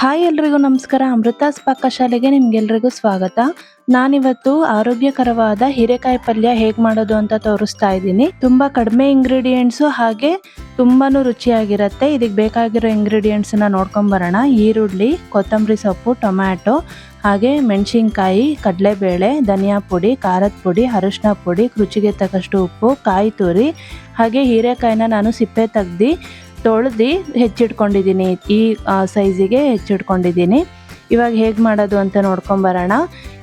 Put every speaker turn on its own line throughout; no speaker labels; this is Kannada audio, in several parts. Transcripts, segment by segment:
ಹಾಯ್ ಎಲ್ರಿಗೂ ನಮಸ್ಕಾರ. ಅಮೃತಾಸ್ ಪಾಕಶಾಲೆಗೆ ನಿಮ್ಗೆಲ್ರಿಗೂ ಸ್ವಾಗತ. ನಾನಿವತ್ತು ಆರೋಗ್ಯಕರವಾದ ಹೀರೆಕಾಯಿ ಪಲ್ಯ ಹೇಗೆ ಮಾಡೋದು ಅಂತ ತೋರಿಸ್ತಾ ಇದ್ದೀನಿ. ತುಂಬಾ ಕಡಿಮೆ ಇಂಗ್ರೀಡಿಯೆಂಟ್ಸು ಹಾಗೆ ತುಂಬಾನು ರುಚಿಯಾಗಿರುತ್ತೆ. ಇದಕ್ಕೆ ಬೇಕಾಗಿರೋ ಇಂಗ್ರೀಡಿಯೆಂಟ್ಸನ್ನ ನೋಡ್ಕೊಂಡ್ ಬರೋಣ. ಈರುಳ್ಳಿ, ಕೊತ್ತಂಬರಿ ಸೊಪ್ಪು, ಟೊಮ್ಯಾಟೊ, ಹಾಗೆ ಮೆಣಸಿನ್ಕಾಯಿ, ಕಡಲೆಬೇಳೆ, ಧನಿಯಾ ಪುಡಿ, ಖಾರದ ಪುಡಿ, ಅರಿಶಿನ ಪುಡಿ, ರುಚಿಗೆ ತಕ್ಕಷ್ಟು ಉಪ್ಪು, ಕಾಯಿ ತುರಿ, ಹಾಗೆ ಹೀರೆಕಾಯಿನ ನಾನು ಸಿಪ್ಪೆ ತೆಗ್ದು ತೊಳೆದು ಹೆಚ್ಚಿಟ್ಕೊಂಡಿದ್ದೀನಿ. ಈ ಸೈಜಿಗೆ ಹೆಚ್ಚಿಟ್ಕೊಂಡಿದ್ದೀನಿ. ಇವಾಗ ಹೇಗೆ ಮಾಡೋದು ಅಂತ ನೋಡ್ಕೊಂಬರೋಣ.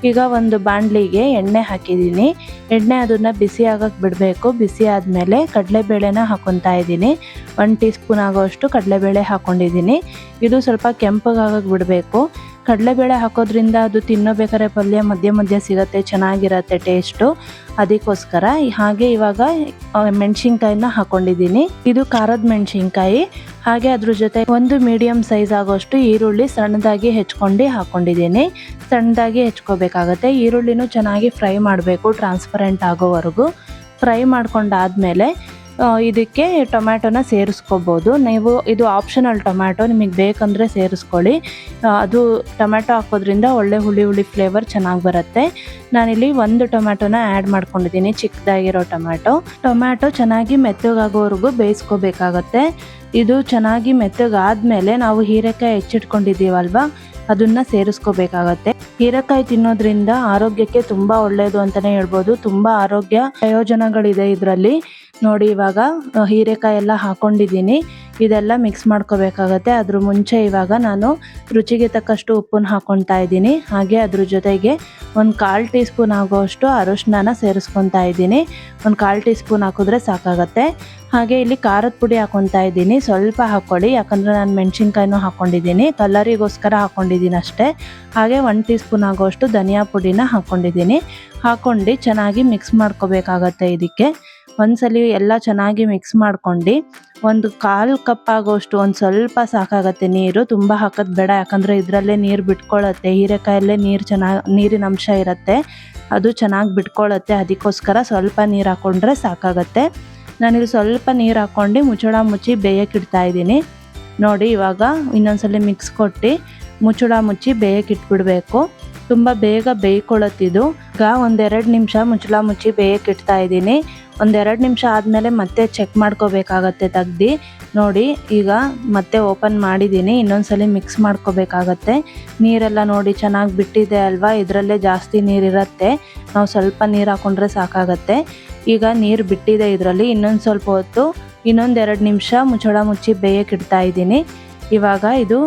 ಈಗ ಒಂದು ಬಾಣಲಿಗೆ ಎಣ್ಣೆ ಹಾಕಿದ್ದೀನಿ. ಎಣ್ಣೆ ಅದನ್ನು ಬಿಸಿ ಆಗಕ್ಕೆ ಬಿಡಬೇಕು. ಬಿಸಿ ಆದಮೇಲೆ ಕಡಲೆಬೇಳೆನ ಹಾಕ್ಕೊತಾ ಇದ್ದೀನಿ. 1 ಟೀ ಸ್ಪೂನ್ ಆಗೋಷ್ಟು ಕಡಲೆಬೇಳೆ ಹಾಕ್ಕೊಂಡಿದ್ದೀನಿ. ಇದು ಸ್ವಲ್ಪ ಕೆಂಪಗಾಗಕ್ಕೆ ಬಿಡಬೇಕು. ಕಡಲೆಬೇಳೆ ಹಾಕೋದ್ರಿಂದ ಅದು ತಿನ್ನಬೇಕಾದ್ರೆ ಪಲ್ಯ ಮಧ್ಯೆ ಮಧ್ಯೆ ಸಿಗುತ್ತೆ, ಚೆನ್ನಾಗಿರತ್ತೆ ಟೇಸ್ಟು. ಅದಕ್ಕೋಸ್ಕರ ಹಾಗೆ ಇವಾಗ ಮೆಣಸಿನ್ಕಾಯಿನ ಹಾಕ್ಕೊಂಡಿದ್ದೀನಿ. ಇದು ಖಾರದ ಮೆಣಸಿನ್ಕಾಯಿ. ಹಾಗೆ ಅದ್ರ ಜೊತೆ ಒಂದು ಮೀಡಿಯಮ್ ಸೈಜ್ ಆಗೋಷ್ಟು ಈರುಳ್ಳಿ ಸಣ್ಣದಾಗಿ ಹೆಚ್ಕೊಂಡು ಹಾಕ್ಕೊಂಡಿದ್ದೀನಿ. ಸಣ್ಣದಾಗಿ ಹೆಚ್ಕೋಬೇಕಾಗತ್ತೆ. ಈರುಳ್ಳಿನೂ ಚೆನ್ನಾಗಿ ಫ್ರೈ ಮಾಡಬೇಕು, ಟ್ರಾನ್ಸ್ಪರೆಂಟ್ ಆಗೋವರೆಗೂ. ಫ್ರೈ ಮಾಡ್ಕೊಂಡಾದ್ಮೇಲೆ ಇದಕ್ಕೆ ಟೊಮ್ಯಾಟೊನ ಸೇರಿಸ್ಕೋಬೋದು. ನೀವು ಇದು ಆಪ್ಷನಲ್ ಟೊಮ್ಯಾಟೊ, ನಿಮಗೆ ಬೇಕಂದರೆ ಸೇರಿಸ್ಕೊಳ್ಳಿ. ಅದು ಟೊಮ್ಯಾಟೊ ಹಾಕೋದ್ರಿಂದ ಒಳ್ಳೆ ಹುಳಿ ಫ್ಲೇವರ್ ಚೆನ್ನಾಗಿ ಬರುತ್ತೆ. ನಾನಿಲ್ಲಿ ಒಂದು ಟೊಮ್ಯಾಟೊನ ಆ್ಯಡ್ ಮಾಡ್ಕೊಂಡಿದ್ದೀನಿ, ಚಿಕ್ಕದಾಗಿರೋ ಟೊಮ್ಯಾಟೊ ಚೆನ್ನಾಗಿ ಮೆತ್ತಗಾಗೋವರೆಗೂ ಬೇಯಿಸ್ಕೋಬೇಕಾಗತ್ತೆ. ಇದು ಚೆನ್ನಾಗಿ ಮೆತ್ತಗಾದ್ಮೇಲೆ ನಾವು ಹೀರೆಕಾಯಿ ಹೆಚ್ಚಿಟ್ಕೊಂಡಿದ್ದೀವಲ್ವ, ಅದನ್ನ ಸೇರಿಸ್ಕೋಬೇಕಾಗತ್ತೆ. ಹೀರೆಕಾಯಿ ತಿನ್ನೋದ್ರಿಂದ ಆರೋಗ್ಯಕ್ಕೆ ತುಂಬ ಒಳ್ಳೆಯದು ಅಂತಲೇ ಹೇಳ್ಬೋದು. ತುಂಬ ಆರೋಗ್ಯ ಪ್ರಯೋಜನಗಳಿದೆ ಇದರಲ್ಲಿ. ನೋಡಿ, ಇವಾಗ ಹೀರೆಕಾಯಿ ಎಲ್ಲ ಹಾಕ್ಕೊಂಡಿದ್ದೀನಿ. ಇದೆಲ್ಲ ಮಿಕ್ಸ್ ಮಾಡ್ಕೋಬೇಕಾಗತ್ತೆ. ಅದ್ರ ಮುಂಚೆ ಇವಾಗ ನಾನು ರುಚಿಗೆ ತಕ್ಕಷ್ಟು ಉಪ್ಪನ್ನು ಹಾಕ್ಕೊತಾ ಇದ್ದೀನಿ. ಹಾಗೆ ಅದ್ರ ಜೊತೆಗೆ ಒಂದು 1/4 ಟೀ ಸ್ಪೂನ್ ಆಗೋಷ್ಟು ಅರಿಶಿನ ಸೇರಿಸ್ಕೊತಾ ಇದ್ದೀನಿ. ಒಂದು 1/4 ಟೀ ಸ್ಪೂನ್ ಹಾಕಿದ್ರೆ ಸಾಕಾಗತ್ತೆ. ಹಾಗೆ ಇಲ್ಲಿ ಖಾರದ ಪುಡಿ ಹಾಕ್ಕೊತಾ ಇದ್ದೀನಿ. ಸ್ವಲ್ಪ ಹಾಕ್ಕೊಳ್ಳಿ, ಯಾಕಂದರೆ ನಾನು ಮೆಣಸಿನ್ಕಾಯಿನೂ ಹಾಕ್ಕೊಂಡಿದ್ದೀನಿ. ಕಲರಿಗೋಸ್ಕರ ಹಾಕ್ಕೊಂಡಿದ್ದೀನಿ ಅಷ್ಟೇ. ಹಾಗೆ 1 ಟೀ ಸ್ಪೂನ್ ಆಗೋಷ್ಟು ಧನಿಯಾ ಪುಡಿನ ಹಾಕ್ಕೊಂಡಿದ್ದೀನಿ. ಹಾಕ್ಕೊಂಡು ಚೆನ್ನಾಗಿ ಮಿಕ್ಸ್ ಮಾಡ್ಕೋಬೇಕಾಗತ್ತೆ. ಇದಕ್ಕೆ ಒಂದ್ಸಲಿ ಎಲ್ಲ ಚೆನ್ನಾಗಿ ಮಿಕ್ಸ್ ಮಾಡ್ಕೊಂಡು ಒಂದು 1/4 ಕಪ್ ಆಗೋಷ್ಟು, ಒಂದು ಸ್ವಲ್ಪ ಸಾಕಾಗತ್ತೆ ನೀರು. ತುಂಬ ಹಾಕೋದು ಬೇಡ, ಯಾಕಂದರೆ ಇದರಲ್ಲೇ ನೀರು ಬಿಟ್ಕೊಳ್ಳುತ್ತೆ. ಹೀರೆಕಾಯಲ್ಲೇ ನೀರಿನ ಅಂಶ ಇರುತ್ತೆ, ಅದು ಚೆನ್ನಾಗಿ ಬಿಟ್ಕೊಳ್ಳುತ್ತೆ. ಅದಕ್ಕೋಸ್ಕರ ಸ್ವಲ್ಪ ನೀರು ಹಾಕ್ಕೊಂಡ್ರೆ ಸಾಕಾಗತ್ತೆ. ನಾನಿಲ್ಲಿ ಸ್ವಲ್ಪ ನೀರು ಹಾಕ್ಕೊಂಡು ಮುಚ್ಚಳ ಮುಚ್ಚಿ ಬೇಯಕ್ಕೆ ಇಡ್ತಾ ಇದ್ದೀನಿ. ನೋಡಿ, ಇವಾಗ ಇನ್ನೊಂದ್ಸಲ ಮಿಕ್ಸ್ ಕೊಟ್ಟು ಮುಚ್ಚಳ ಮುಚ್ಚಿ ಬೇಯಕ್ಕೆ ಇಟ್ಬಿಡಬೇಕು. ತುಂಬ ಬೇಗ ಬೇಯ್ಕೊಳ್ಳುತ್ತಿದ್ದು. ಈಗ 1-2 ನಿಮಿಷ ಮುಚ್ಚಳ ಮುಚ್ಚಿ ಬೇಯಕ್ಕೆ ಇಡ್ತಾ ಇದ್ದೀನಿ. 1-2 ನಿಮಿಷ ಆದಮೇಲೆ ಮತ್ತೆ ಚೆಕ್ ಮಾಡ್ಕೋಬೇಕಾಗತ್ತೆ ತೆಗ್ದು. ನೋಡಿ, ಈಗ ಮತ್ತೆ ಓಪನ್ ಮಾಡಿದ್ದೀನಿ. ಇನ್ನೊಂದ್ಸಲ ಮಿಕ್ಸ್ ಮಾಡ್ಕೋಬೇಕಾಗತ್ತೆ. ನೀರೆಲ್ಲ ನೋಡಿ ಚೆನ್ನಾಗಿ ಬಿಟ್ಟಿದೆ ಅಲ್ವಾ, ಇದರಲ್ಲೇ ಜಾಸ್ತಿ ನೀರಿರುತ್ತೆ. ನಾವು ಸ್ವಲ್ಪ ನೀರು ಹಾಕ್ಕೊಂಡ್ರೆ ಸಾಕಾಗತ್ತೆ. ಈಗ ನೀರು ಬಿಟ್ಟಿದೆ ಇದರಲ್ಲಿ. ಇನ್ನೊಂದು ಸ್ವಲ್ಪ ಹೊತ್ತು, 1-2 ನಿಮಿಷ ಮುಚ್ಚಳ ಮುಚ್ಚಿ ಬೇಯಕ್ಕೆ ಇಡ್ತಾ ಇದ್ದೀನಿ. ಇವಾಗ ಇದು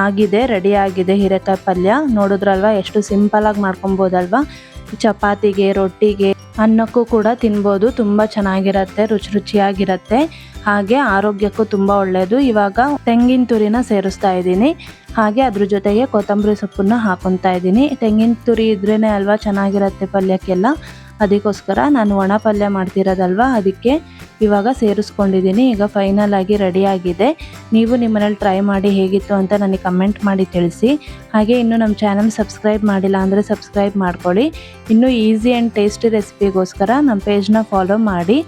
ಆಗಿದೆ, ರೆಡಿ ಆಗಿದೆ ಹೀರೆಕಾಯಿ ಪಲ್ಯ. ನೋಡಿದ್ರಲ್ವ ಎಷ್ಟು ಸಿಂಪಲಾಗಿ ಮಾಡ್ಕೊಬೋದಲ್ವ. ಚಪಾತಿಗೆ, ರೊಟ್ಟಿಗೆ, ಅನ್ನಕ್ಕೂ ಕೂಡ ತಿನ್ಬೋದು. ತುಂಬ ಚೆನ್ನಾಗಿರುತ್ತೆ, ರುಚಿಯಾಗಿರುತ್ತೆ. ಹಾಗೆ ಆರೋಗ್ಯಕ್ಕೂ ತುಂಬ ಒಳ್ಳೆಯದು. ಇವಾಗ ತೆಂಗಿನ ತುರಿನ ಸೇರಿಸ್ತಾ ಇದ್ದೀನಿ. ಹಾಗೆ ಅದ್ರ ಜೊತೆಗೆ ಕೊತ್ತಂಬರಿ ಸೊಪ್ಪನ್ನ ಹಾಕ್ಕೊತಾ ಇದ್ದೀನಿ. ತೆಂಗಿನ ತುರಿ ಇದ್ರೇ ಅಲ್ವಾ ಚೆನ್ನಾಗಿರುತ್ತೆ ಪಲ್ಯಕ್ಕೆಲ್ಲ. ಅದಕ್ಕೋಸ್ಕರ ನಾನು ಒಣ ಪಲ್ಯ ಮಾಡ್ತಿರೋದಲ್ವ, ಅದಕ್ಕೆ ಇವಾಗ ಸೇರಿಸ್ಕೊಂಡಿದ್ದೀನಿ. ಈಗ ಫೈನಲ್ ಆಗಿ ರೆಡಿಯಾಗಿದೆ. ನೀವು ನಿಮ್ಮನೇಲಿ ಟ್ರೈ ಮಾಡಿ ಹೇಗಿತ್ತು ಅಂತ ನನಗೆ ಕಮೆಂಟ್ ಮಾಡಿ ತಿಳಿಸಿ. ಹಾಗೆ ಇನ್ನೂ ನಮ್ಮ ಚಾನಲ್ ಸಬ್ಸ್ಕ್ರೈಬ್ ಮಾಡಿಲ್ಲ ಅಂದರೆ ಸಬ್ಸ್ಕ್ರೈಬ್ ಮಾಡ್ಕೊಳ್ಳಿ. ಇನ್ನೂ ಈಸಿ ಆ್ಯಂಡ್ ಟೇಸ್ಟಿ ರೆಸಿಪಿಗೋಸ್ಕರ ನಮ್ಮ ಪೇಜ್ನ ಫಾಲೋ ಮಾಡಿ.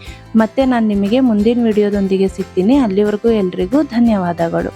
ಮತ್ತು ನಾನು ನಿಮಗೆ ಮುಂದಿನ ವಿಡಿಯೋದೊಂದಿಗೆ ಸಿಗ್ತೀನಿ. ಅಲ್ಲಿವರೆಗೂ ಎಲ್ರಿಗೂ ಧನ್ಯವಾದಗಳು.